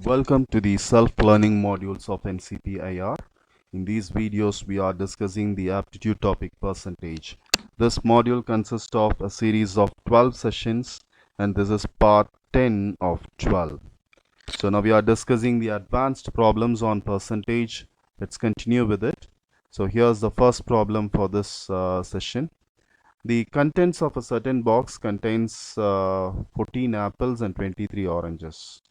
Welcome to the self-learning modules of NCP-IR. In these videos, we are discussing the aptitude topic percentage. This module consists of a series of 12 sessions, and this is part 10 of 12. So now we are discussing the advanced problems on percentage. Let's continue with it. So here's the first problem for this session. The contents of a certain box contains 14 apples and 23 oranges.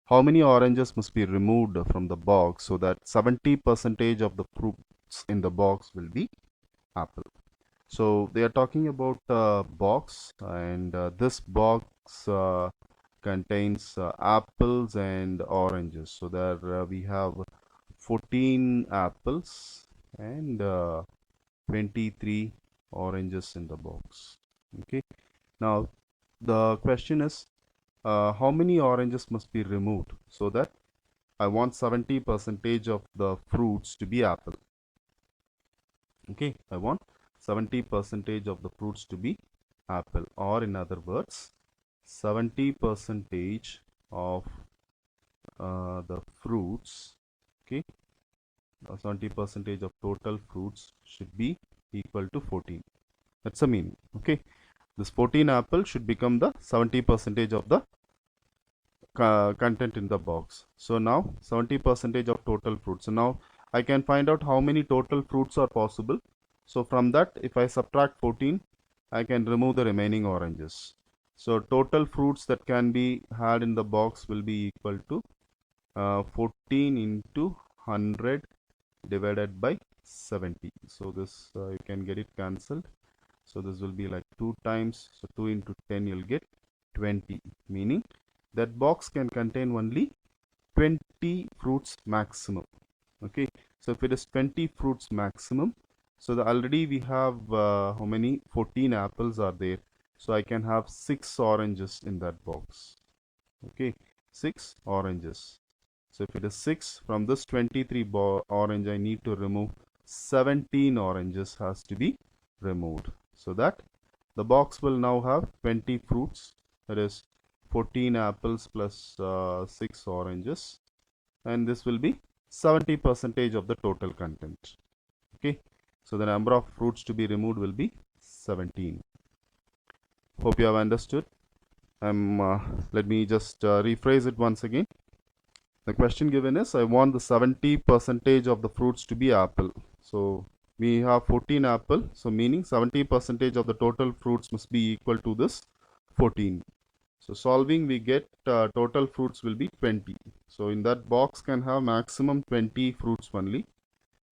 How many oranges must be removed from the box so that 70% of the fruits in the box will be apple? So they are talking about box, and this box contains apples and oranges. So there we have 14 apples and 23 oranges in the box. Okay. Now the question is, how many oranges must be removed so that I want 70% of the fruits to be apple. Okay, I want 70% of the fruits to be apple, or in other words, 70% of the fruits, okay, 70% of total fruits should be equal to 14. That's the meaning. Okay, this 14 apple should become the 70% of the content in the box. So now 70% of total fruits. So now I can find out how many total fruits are possible. So from that, if I subtract 14, I can remove the remaining oranges. So total fruits that can be had in the box will be equal to 14 into 100 divided by 70. So this you can get it cancelled. So this will be like 2 times. So 2 into 10 you'll get 20, meaning that box can contain only 20 fruits maximum. Okay, so if it is 20 fruits maximum, so already we have how many? 14 apples are there, so I can have 6 oranges in that box. Okay, 6 oranges. So if it is 6, from this 23 orange I need to remove 17 oranges has to be removed, so that the box will now have 20 fruits, that is 14 apples plus 6 oranges, and this will be 70% of the total content. Okay, so the number of fruits to be removed will be 17. Hope you have understood. Let me just rephrase it once again. The question given is, I want the 70% of the fruits to be apple. So we have 14 apple, so meaning 70% of the total fruits must be equal to this 14. So solving, we get total fruits will be 20. So in that box can have maximum 20 fruits only.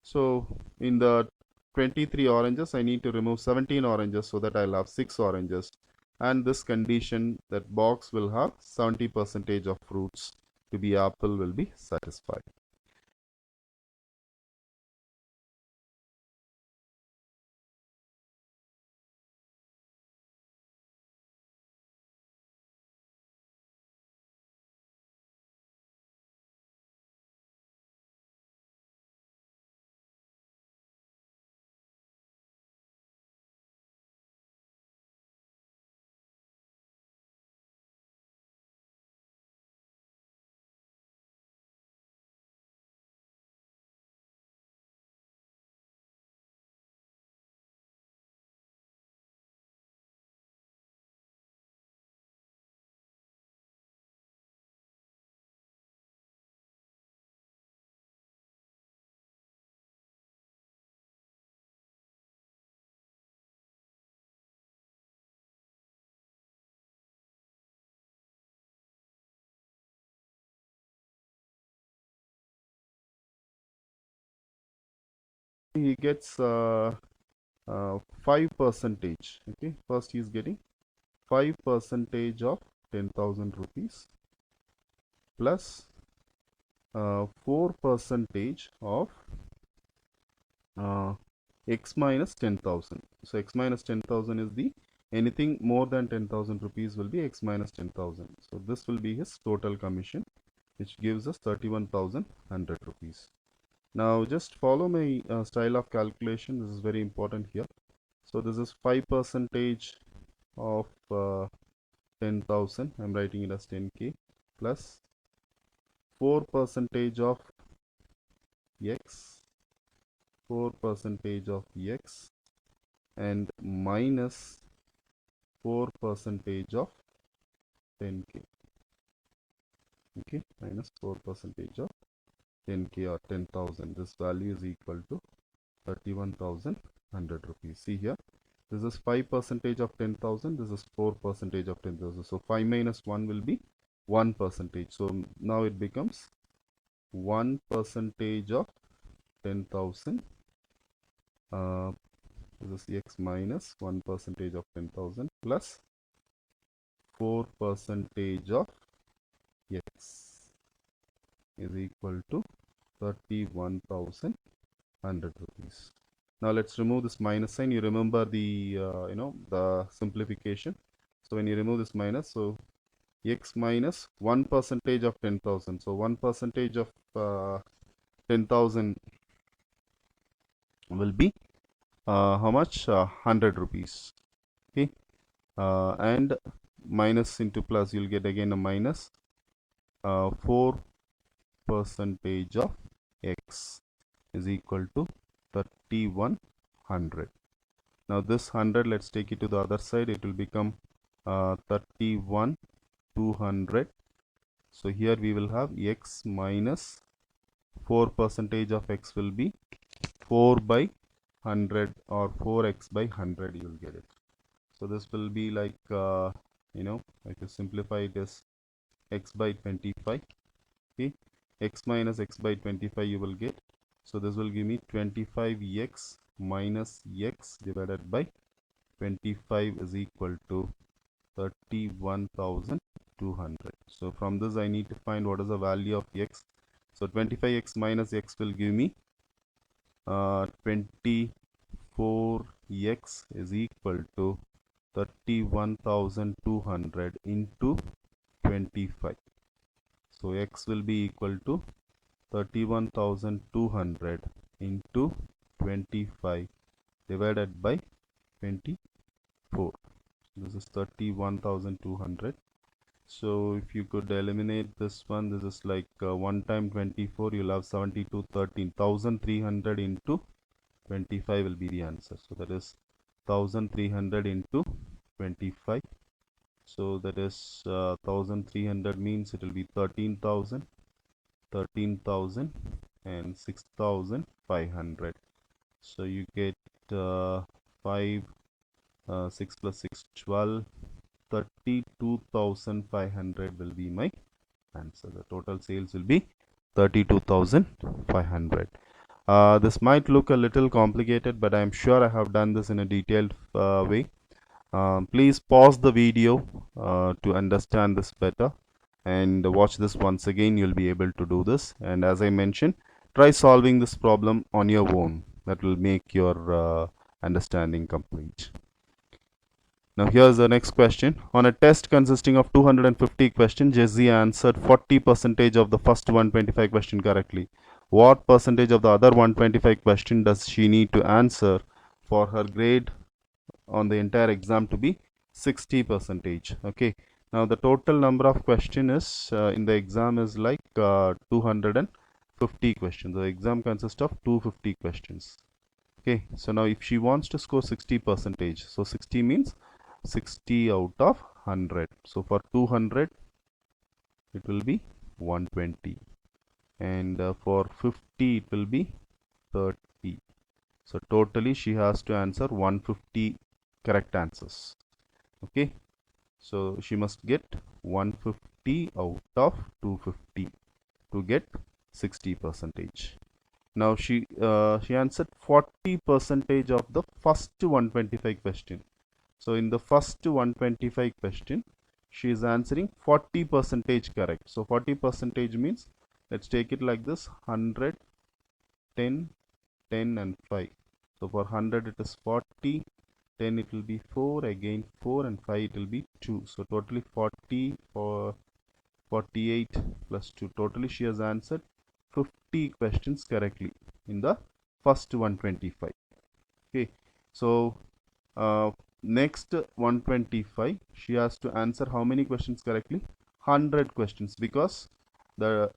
So in the 23 oranges, I need to remove 17 oranges so that I'll have 6 oranges. And this condition, that box will have 70% of fruits to be apple will be satisfied. He gets 5%. Okay, first he is getting 5% of 10,000 rupees plus 4% of x minus 10,000. So x minus 10,000 is the anything more than 10,000 rupees will be x minus 10,000. So this will be his total commission, which gives us 31,100 rupees. Now just follow my style of calculation. This is very important here. So this is 5% of 10,000. I'm writing it as 10k plus 4% of x, 4% of x, and minus 4% of 10k. Okay, minus 4% of 10k or 10,000. This value is equal to 31,100 rupees. See here, this is 5% of 10,000. This is 4% of 10,000. So 5 minus 1 will be 1%. So now it becomes 1% of 10,000. This is x minus 1% of 10,000 plus 4% of x is equal to 31,100 rupees. Now let's remove this minus sign. You remember the the simplification. So when you remove this minus, so x minus 1% of 10,000. So 1% of 10,000 will be how much? 100 rupees. Okay, and minus into plus, you'll get again a minus 4% of x is equal to 3100. Now this 100, let's take it to the other side. It will become 31,200. So here we will have x minus 4% of x will be 4 by 100 or 4x by 100. You will get it. So this will be like if you simplify it as x by 25. Okay, x minus x by 25 you will get. So this will give me 25x minus x divided by 25 is equal to 31,200. So from this I need to find what is the value of x. So 25x minus x will give me 24x is equal to 31,200 into 25. So x will be equal to 31,200 into 25 divided by 24. This is 31,200. So if you could eliminate this one, this is like 1 time 24, you'll have 72, 13,300 into 25 will be the answer. So that is 1,300 into 25. So that is 1,300 means it will be 13,000, 13,000 and 6,500. So you get 5, 6 plus 6, 12, 32,500 will be my answer. The total sales will be 32,500. This might look a little complicated, but I'm sure I have done this in a detailed way. Please pause the video to understand this better and watch this once again. You'll be able to do this, and as I mentioned, try solving this problem on your own. That will make your understanding complete. Now here's the next question. On a test consisting of 250 questions, Jessie answered 40% of the first 125 question correctly. What percentage of the other 125 question does she need to answer for her grade on the entire exam to be 60%? Okay, now the total number of question is in the exam is like 250 questions. The exam consists of 250 questions. Okay, so now if she wants to score 60%, so 60 means 60 out of 100. So for 200 it will be 120, and for 50 it will be 30. So totally she has to answer 150 correct answers. Okay, so she must get 150 out of 250 to get 60%. Now she answered 40% of the first 125 question. So in the first 125 question, she is answering 40% correct. So 40% means, let's take it like this: 100, 10, 10 and 5. So for 100 it is 40, 10 it will be 4, again 4, and 5 it will be 2. So totally 40 for 48 plus 2. Totally she has answered 50 questions correctly in the first 125. Okay, so next 125 she has to answer how many questions correctly? 100 questions, because the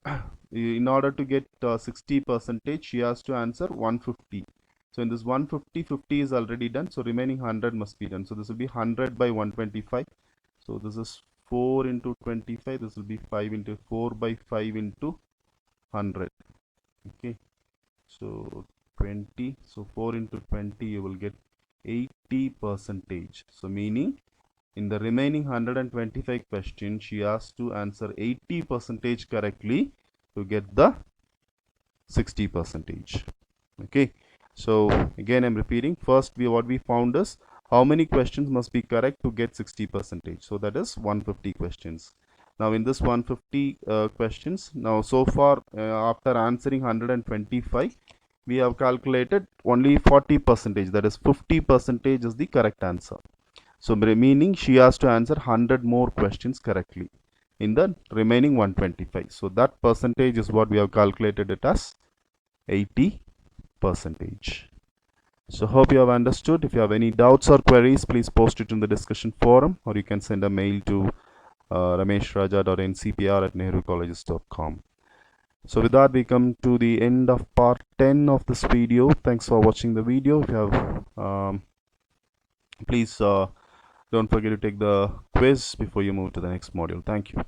in order to get 60 percentage, she has to answer 150. So in this 150, 50 is already done, so remaining 100 must be done. So this will be 100 by 125. So this is 4 into 25, this will be 5 into 4 by 5 into 100. Okay, so 20, so 4 into 20, you will get 80 percentage. So meaning in the remaining 125 questions, she has to answer 80 percentage correctly to get the 60 percentage. Okay, so again I'm repeating, first what we found is how many questions must be correct to get 60 percentage. So that is 150 questions. Now in this 150 questions, now so far after answering 125, we have calculated only 40 percentage, that is 50 percentage is the correct answer. So meaning she has to answer 100 more questions correctly in the remaining 125. So that percentage is what we have calculated it as 80 percentage. So hope you have understood. If you have any doubts or queries, please post it in the discussion forum, or you can send a mail to rameshraja.ncpr@nehrucolleges.com. So with that, we come to the end of part 10 of this video. Thanks for watching the video. If you have please don't forget to take the quiz before you move to the next module. Thank you.